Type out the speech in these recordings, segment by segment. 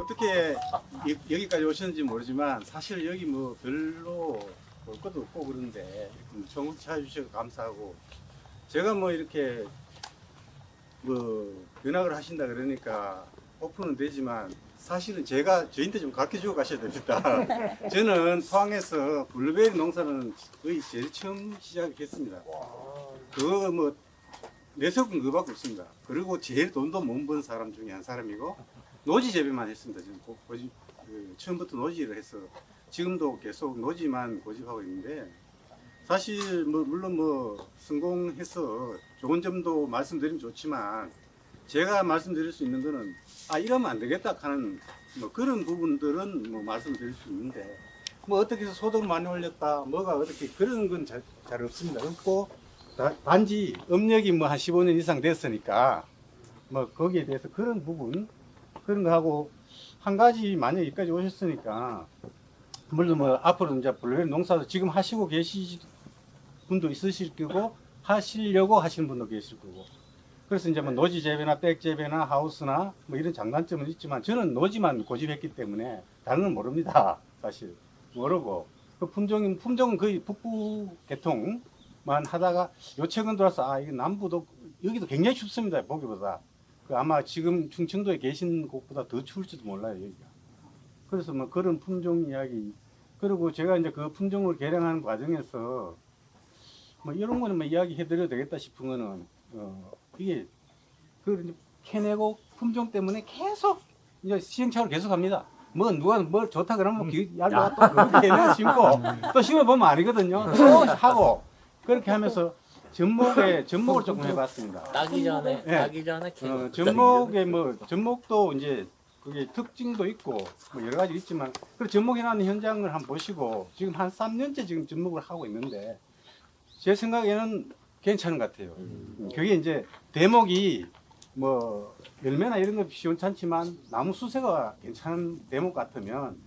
어떻게 여기까지 오셨는지 모르지만 사실 여기 뭐 별로 볼 것도 없고 그런데 전국 찾아주셔서 감사하고 제가 뭐 이렇게 뭐 연락을 하신다 그러니까 오픈은 되지만 사실은 제가 저한테 좀 가르쳐 주고 가셔야 됩니다. 저는 포항에서 블루베리 농사는 거의 제일 처음 시작했습니다. 그거 뭐 내세운 그거밖에 없습니다. 그리고 제일 돈도 못 번 사람 중에 한 사람이고 노지 재배만 했습니다. 저는 처음부터 노지를 해서 지금도 계속 노지만 고집하고 있는데 사실 뭐 물론 뭐 성공해서 좋은 점도 말씀드리면 좋지만 제가 말씀드릴 수 있는 거는 이러면 안 되겠다 하는 뭐 그런 부분들은 뭐 말씀드릴 수 있는데 뭐 어떻게 해서 소득을 많이 올렸다 뭐가 어떻게 그런 건 잘 없습니다. 없고 단지 업력이 뭐 한 15년 이상 됐으니까 뭐 거기에 대해서 그런 부분 그런 거 하고 한 가지 만약 여기까지 오셨으니까 물론 뭐 앞으로 이제 블루베리 농사도 지금 하시고 계신 분도 있으실 거고 하시려고 하시는 분도 계실 거고 그래서 이제 뭐 노지 재배나 백 재배나 하우스나 뭐 이런 장단점은 있지만 저는 노지만 고집했기 때문에 다른 건 모릅니다. 사실 모르고 그 품종은 거의 북부 계통만 하다가 요 최근 들어서 이게 남부도 여기도 굉장히 춥습니다. 보기보다 그 아마 지금 충청도에 계신 곳보다 더 추울지도 몰라요 여기가. 그래서 뭐 그런 품종 이야기 그리고 제가 이제 그 품종을 개량하는 과정에서 뭐 이런 거는 뭐 이야기해 드려도 되겠다 싶은 거는 이게 그 캐내고 품종 때문에 계속 이제 시행착오를 계속 합니다. 뭐 누가 뭘 좋다 그러면 얇아 또 그렇게 캐내 심고 또 심어 보면 아니거든요. 또 하고 그렇게 하면서 접목을 조금 해봤습니다. 따기 전에 접목에 뭐 접목도 이제 그게 특징도 있고 뭐 여러 가지 있지만 그 접목해놓은 현장을 한번 보시고 지금 한 3년째 지금 접목을 하고 있는데 제 생각에는 괜찮은 것 같아요. 그게 이제 대목이 뭐 열매나 이런 거 시원찮지만 나무 수세가 괜찮은 대목 같으면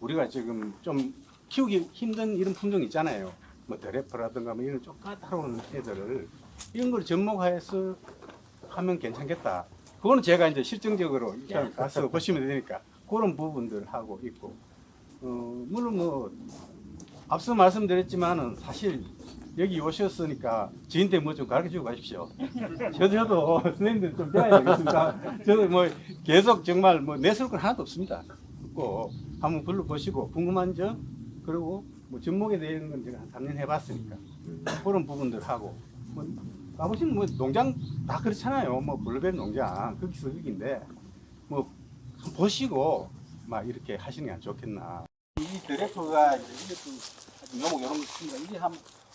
우리가 지금 좀 키우기 힘든 이런 품종 있잖아요. 뭐 드래프라든가 뭐 이런 좀 까다로운 애들을 이런 걸 접목해서 하면 괜찮겠다. 그거는 제가 이제 실증적으로 일단 가서 보시면 되니까 그런 부분들 하고 있고 물론 뭐 앞서 말씀드렸지만은 사실 여기 오셨으니까 저한테 뭐 좀 가르쳐 주고 가십시오. 저도 선생님들 좀 배워야 되겠습니다. 저도 뭐 계속 정말 뭐 내세울 건 하나도 없습니다. 꼭 한번 불러보시고 궁금한 점 그리고 뭐 접목에 대한 건 제가 한 3년 해봤으니까 그런 부분들 하고 뭐 가보시면 뭐 농장 다 그렇잖아요. 뭐 블루베리 농장 거기서 거기인데 뭐 보시고 막 이렇게 하시는 게 안 좋겠나. 이 드래프가 이게 좀 너무 이런 거 있습니다. 이게 한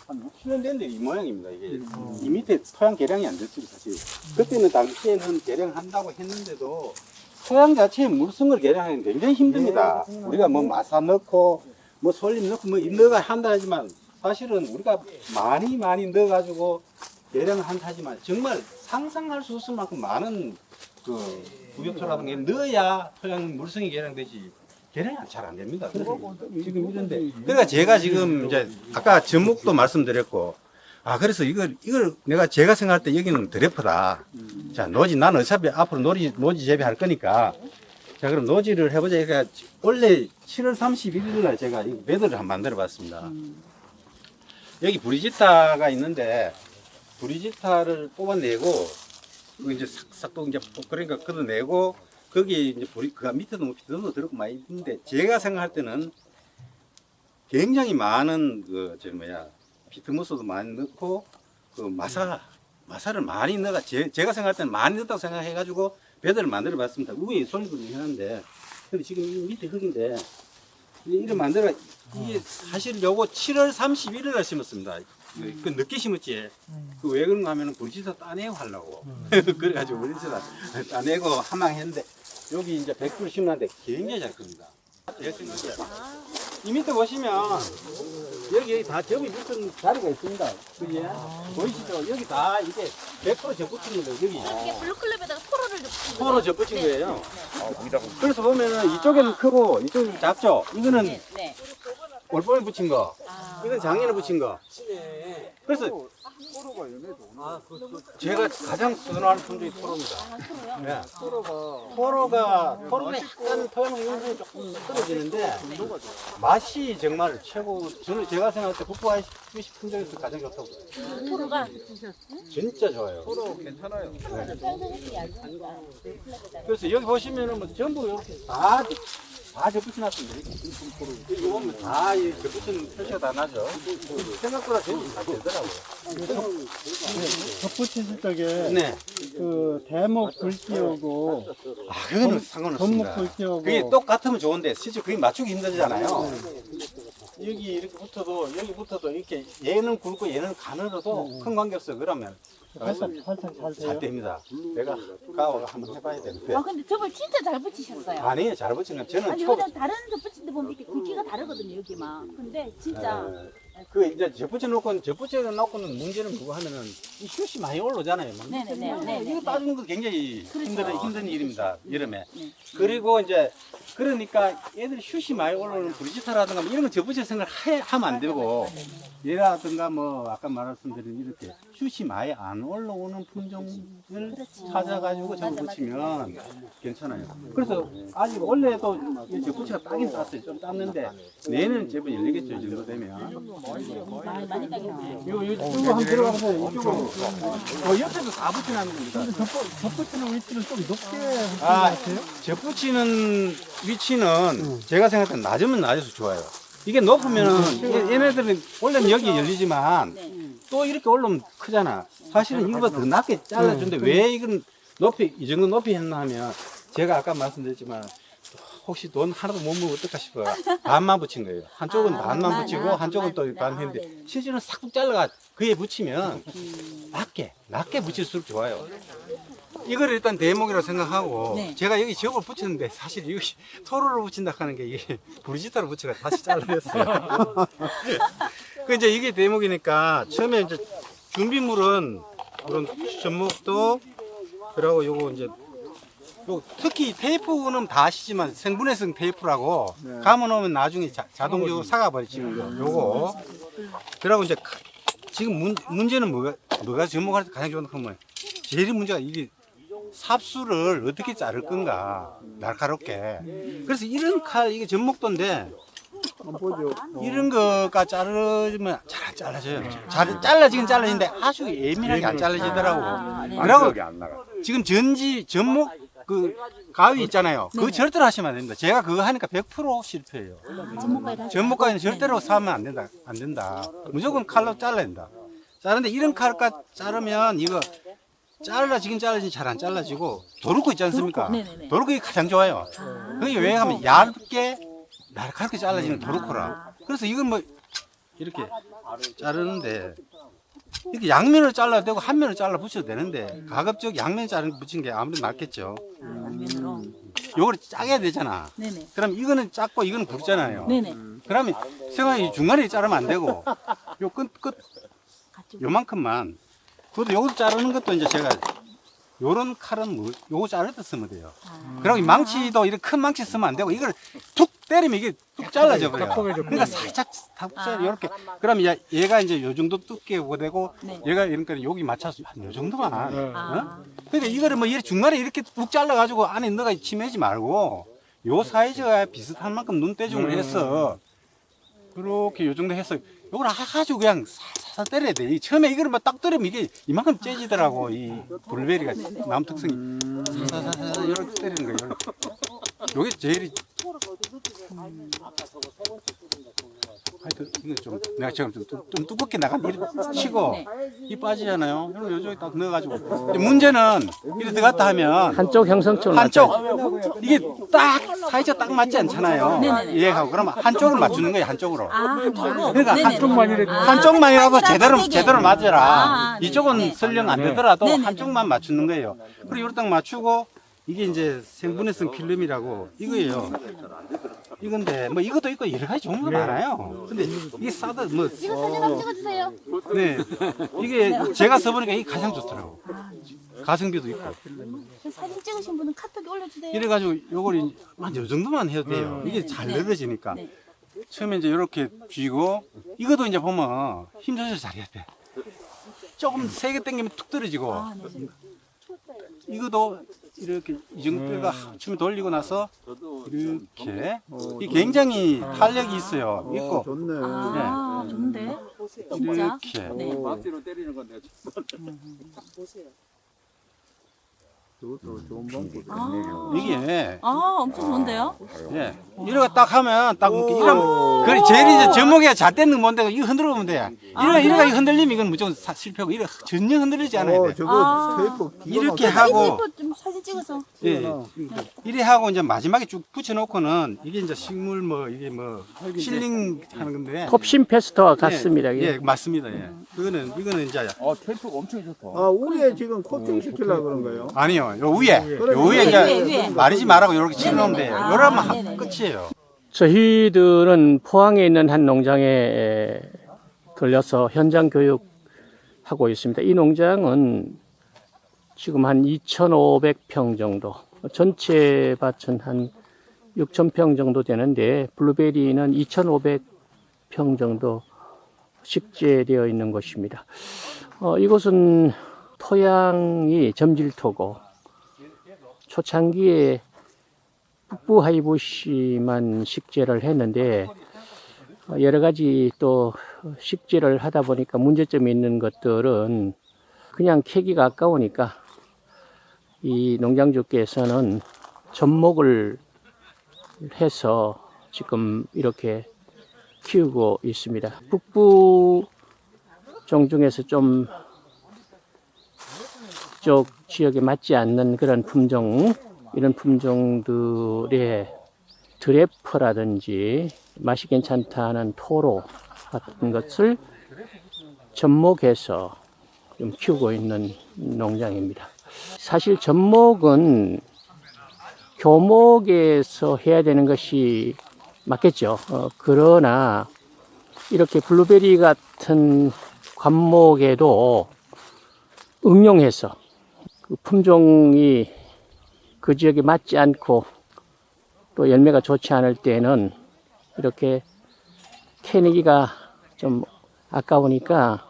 6, 7년 됐는데 이 모양입니다. 이게 이 밑에 토양 개량이 안 됐어요, 사실. 그때는 당시에는 개량한다고 했는데도 토양 자체의 물성을 개량하기는 굉장히 힘듭니다. 우리가 뭐 마사 넣고 뭐 솔잎 넣고 뭐 넣어가 한다 하지만 사실은 우리가 많이 넣어가지고 개량을 한다 하지만 정말 상상할 수 없을 만큼 많은 그 부엽토라든가 넣어야 토양 물성이 개량되지 개량이 잘 안 됩니다. 그래서 지금 이런데 그러니까 제가 지금 이제 아까 접목도 말씀드렸고 그래서 이걸 제가 생각할 때 여기는 드래프다. 자 노지 나는 어차피 앞으로 노지 재배할 거니까 자 그럼 노지를 해보자. 그러니까 원래 7월 31일 날 제가 이 배드를 한번 만들어 봤습니다. 여기 브리지타가 있는데 브리지타를 뽑아내고 이제 싹싹 또 이제 그러니까 걷어내고 거기 이제 그 밑에도 뭐 비듬도 들었고 많이 있는데 제가 생각할 때는 굉장히 많은 비트무스도 많이 넣고 그 마사를 많이 넣어가 제가 생각할 때는 많이 넣었다고 생각해가지고 배드를 만들어 봤습니다. 위에 솔잎을 해놨는데 근데 지금 이 밑에 흙인데 이를 만들어 이게 사실 요거 7월 31일 날 심었습니다. 그 늦게 심었지. 그 왜 그런가 하면은 브리지타 따내고 하려고. 그래가지고 브리지타 따내고 하망했는데 여기 이제 100% 심었는데 굉장히 잘 큽니다. 이 밑에 보시면 여기 다 접이 붙은 자리가 있습니다. 그지? 보이시죠? 여기 다 이게 100% 접붙인 거예요. 여기. 이게 블루클럽에다가 포로 접붙인 거예요. 그래서 보면은 이쪽에는 크고 이쪽은 작죠? 이거는 올봄에 붙인 거. 이건 작년에 붙인 거. 그래서 제가 가장 선호하는 품종이 토로입니다. 네. 토로가 약간 토양 성분이 조금 떨어지는데 맛이 정말 최고. 저는 제가 생각할 때 북부 ICPC 품종에서 가장 좋다고. 토로가 진짜 좋아요. 토로 괜찮아요. 그래서 여기 보시면은 뭐 전부 이렇게 다 접붙여놨습니다. 여기 보면 다 접붙이는 표시가 다 나죠. 생각보다 전부 잘 되더라고요. 덧붙이실 적에 네. 그 대목 불 띄우고 아, 그거는 상관없습니다. 전목 불 띄우고 그게 똑같으면 좋은데 실제 그게 맞추기 힘들잖아요. 여기 이렇게 붙어도 여기 붙어도 이렇게 얘는 굵고 얘는 가늘어도 큰 관계 없어요. 그러면 활짝 잘 잘 돼요. 됩니다. 내가 가고 한번 해봐야 되는데. 아 근데 저걸 진짜 잘 붙이셨어요. 아니에요, 잘 붙인 건 저는 아니 초. 요즘 다른 저 붙인 데 보면 이렇게 굵기가 다르거든요 여기만. 근데 진짜 그 이제 접붙여 놓고는 문제는 그거 하면은 이 슛이 많이 올라오잖아요. 네네네. 이거 따주는 거 굉장히 그렇죠. 힘든 일입니다. 여름에. 네. 그리고 이제 그러니까 애들이 슛이 많이 올라오는 브리지타라든가 뭐 이런 거 접붙여 하면 안 되고 얘라든가 뭐 아까 말씀드린 이렇게 슛이 많이 안 올라오는 품종을 찾아가지고 접붙이면 괜찮아요. 그래서 아직 원래도 접붙이가 따긴 땄어요. 좀 땄는데 내는 제법 열리겠죠. 이 정도 되면. 많이 따긴 나와요. 이거 한번 들어가보세요. 이쪽으로. 옆에도 다 붙여놨는 겁니다. 덧붙이는 위치를 좀 높게 하시는 것 아, 같아요. 접붙이는 위치는 제가 생각할 때 낮으면 낮아서 좋아요. 이게 높으면은 얘네들은 원래는 여기 열리지만 또 이렇게 올라오면 크잖아. 사실은 이거보다 더 낮게 잘라준데 왜 이건 높이 이 정도 높이 했나 하면 제가 아까 말씀드렸지만 혹시 돈 하나도 못 먹으면 어떨까 싶어요. 반만 붙인 거예요. 한쪽은 반만 붙이고 한쪽은 또 반 했는데 실제로는 싹둑 잘라가 그에 붙이면 낮게 붙일수록 좋아요. 이걸 일단 대목이라고 생각하고 네. 제가 여기 지역을 붙였는데 사실 이것이 토로를 붙인다 하는 게 이게 브리지타로 붙여가 다시 잘라냈어요. 그 이제 이게 대목이니까 처음에 이제 준비물은 그런 접목도 그리고 요거 이제 요 특히 테이프는 다 아시지만 생분해성 테이프라고 감아 놓으면 나중에 자동적으로 사가버리지만 요거 그리고 이제 지금 문제는 뭐가 접목할 때 가장 좋은 건 뭐예요? 제일 문제가 이게 삽수를 어떻게 자를 건가 날카롭게. 그래서 이런 칼 이게 접목도인데 이런 거가 자르면 잘 안 잘라져요. 잘 잘라지긴 잘라지는데 아주 예민하게 안 잘라지더라고. 그리고 지금 접목 그 가위 있잖아요. 그거 절대로 하시면 안 됩니다. 제가 그거 하니까 100% 실패해요. 접목가위는 절대로 사면 안 된다. 무조건 칼로 잘라야 된다. 자르는데 이런 칼까 자르면 이거 잘라지긴 잘라지긴 잘 안 잘라지고 도르코 있지 않습니까? 도르코가 가장 좋아요. 그게 왜 하면 얇게 날카롭게 잘라지는 도르코라. 그래서 이건 뭐 이렇게 자르는데 이렇게 양면을 잘라도 되고 한 면을 잘라 붙여도 되는데 가급적 양면 자르 붙인 게 아무래도 낫겠죠. 요걸 짜게 되잖아. 네네. 그럼 이거는 작고 이거는 굵잖아요. 네네. 그러면 생각이 중간에 자르면 안 되고 요 끝 요만큼만. 그것도 요거 자르는 것도 이제 제가 요런 칼은 뭐 요거 자를 때 쓰면 돼요. 그리고 이 망치도 이렇게 큰 망치 쓰면 안 되고 이걸 툭 때리면 이게 뚝 잘라져 버려요. 그러니까 살짝 이렇게. 그럼 얘가 이제 요 정도 두께고 되고 얘가 이러니까 여기 맞춰서 한 요 정도만. 어? 그러니까 이거를 뭐 이렇게 중간에 이렇게 뚝 잘라 가지고 안에 넣어가 치매지 말고 요 사이즈가 비슷한 만큼 눈대중을 해서 그렇게 요 정도 해서 요걸 아주 그냥 살살 때려야 돼. 처음에 이거를 막 딱 때리면 이게 이만큼 째지더라고. 이 블루베리가 나무 특성이 살살 이렇게 때리는 거예요. 요게 제일 하여튼 이거 좀 내가 지금 좀 두껍게 나간 이렇게 치고 이 빠지잖아요. 그럼 요쪽에 딱 넣어가지고 문제는 이렇게 들어갔다 하면 한쪽 형성처럼 한쪽 이게 딱 사이즈가 딱 맞지 않잖아요. 얘하고 그러면 한쪽을 맞추는 거예요. 한쪽으로. 한쪽으로. 그러니까 한쪽만이라도 제대로 맞아라. 이쪽은 설령 안 되더라도 한쪽만 맞추는 거예요. 그리고 이걸 딱 맞추고 이게 이제 생분해성 필름이라고 이거예요. 이건데 뭐 이것도 있고 여러 가지 종류가 많아요. 근데 이게 싸다 뭐 이거 사진 한번 찍어주세요. 네 이게 제가 써보니까 이게 가장 좋더라고. 가성비도 있고. 사진 찍으신 분은 카톡에 올려주세요. 이래가지고 요걸 한 요 정도만 해도 돼요. 이게 잘 늘어지니까. 처음에 이제 이렇게 쥐고 이것도 이제 보면 힘 조절 잘해야 돼. 조금 세게 당기면 툭 떨어지고 아, 네. 이것도 이렇게 이 정도가 치면 돌리고 나서 이렇게 이 굉장히 탄력이 있어요. 있고 좋네. 아, 좋은데? 진짜? 이렇게 네. 막대로 때리는 건데 그것도 좋은 방법이네. 아, 이게 아, 엄청 좋은데요? 예 이러고 딱 하면 딱 이렇게 이러면 그래 제일 이제 전목에 잘 떼는 뭔데 이거 흔들어 보면 돼. 이러가 흔들리면 이건 무조건 실패고 이래 전혀 흔들리지 않아야 돼. 저거 아. 테이프 기가 이렇게 막히네. 하고 이거 좀 사진 찍어서. 예, 이래 하고 이제 마지막에 쭉 붙여놓고는 이게 이제 식물 뭐 이게 뭐 실링 하는 건데. 톱신 페스터와 같습니다. 예, 맞습니다. 예. 이거는 이제 테이프가 엄청 좋다. 아, 위에 지금 코팅 시키려고 그런 거예요? 아니요, 요 위에 위에, 이제 위에. 마르지 말라고 이렇게 칠해놓으면 돼요. 아, 요러면 네네네. 끝이에요. 저희들은 포항에 있는 한 농장에 들려서 현장 교육하고 있습니다. 이 농장은 지금 한 2,500평 정도, 전체 밭은 한 6,000평 정도 되는데 블루베리는 2,500평 정도 식재되어 있는 곳입니다. 이곳은 토양이 점질토고 초창기에 북부하이보시만 식재를 했는데 여러 가지 또 식재를 하다 보니까 문제점이 있는 것들은 그냥 캐기가 아까우니까 이 농장주께서는 접목을 해서 지금 이렇게 키우고 있습니다. 북부 종중에서 좀 쪽 지역에 맞지 않는 그런 품종, 이런 품종들의 드래퍼라든지 맛이 괜찮다는 토로 같은 것을 접목해서 좀 키우고 있는 농장입니다. 사실 접목은 교목에서 해야 되는 것이 맞겠죠. 그러나 이렇게 블루베리 같은 관목에도 응용해서 그 품종이 그 지역에 맞지 않고 또 열매가 좋지 않을 때는 이렇게 캐내기가 좀 아까우니까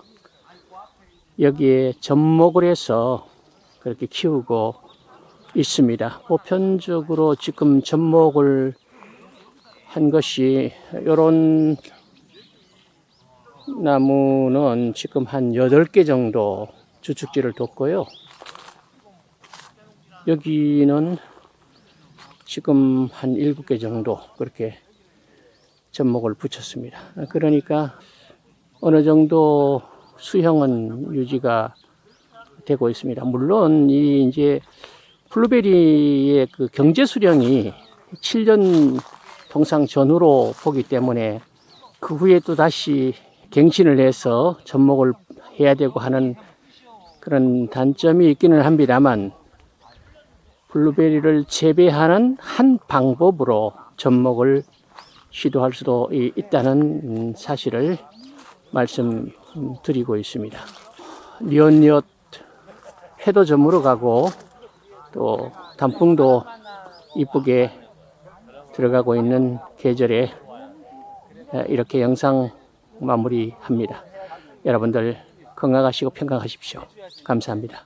여기에 접목을 해서 그렇게 키우고 있습니다. 보편적으로 지금 접목을 한 것이 이런 나무는 지금 한 8개 정도 주축지를 뒀고요. 여기는 지금 한 7개 정도 그렇게 접목을 붙였습니다. 그러니까 어느 정도 수형은 유지가 되고 있습니다. 물론 이 이제 블루베리의 그 경제 수령이 7년 동상 전후로 보기 때문에 그 후에 또 다시 갱신을 해서 접목을 해야 되고 하는 그런 단점이 있기는 합니다만 블루베리를 재배하는 한 방법으로 접목을 시도할 수도 있다는 사실을 말씀드리고 있습니다. 뉘엿뉘엿 해도 저물어 가고 또 단풍도 이쁘게 들어가고 있는 계절에 이렇게 영상 마무리합니다. 여러분들 건강하시고 평강하십시오. 감사합니다.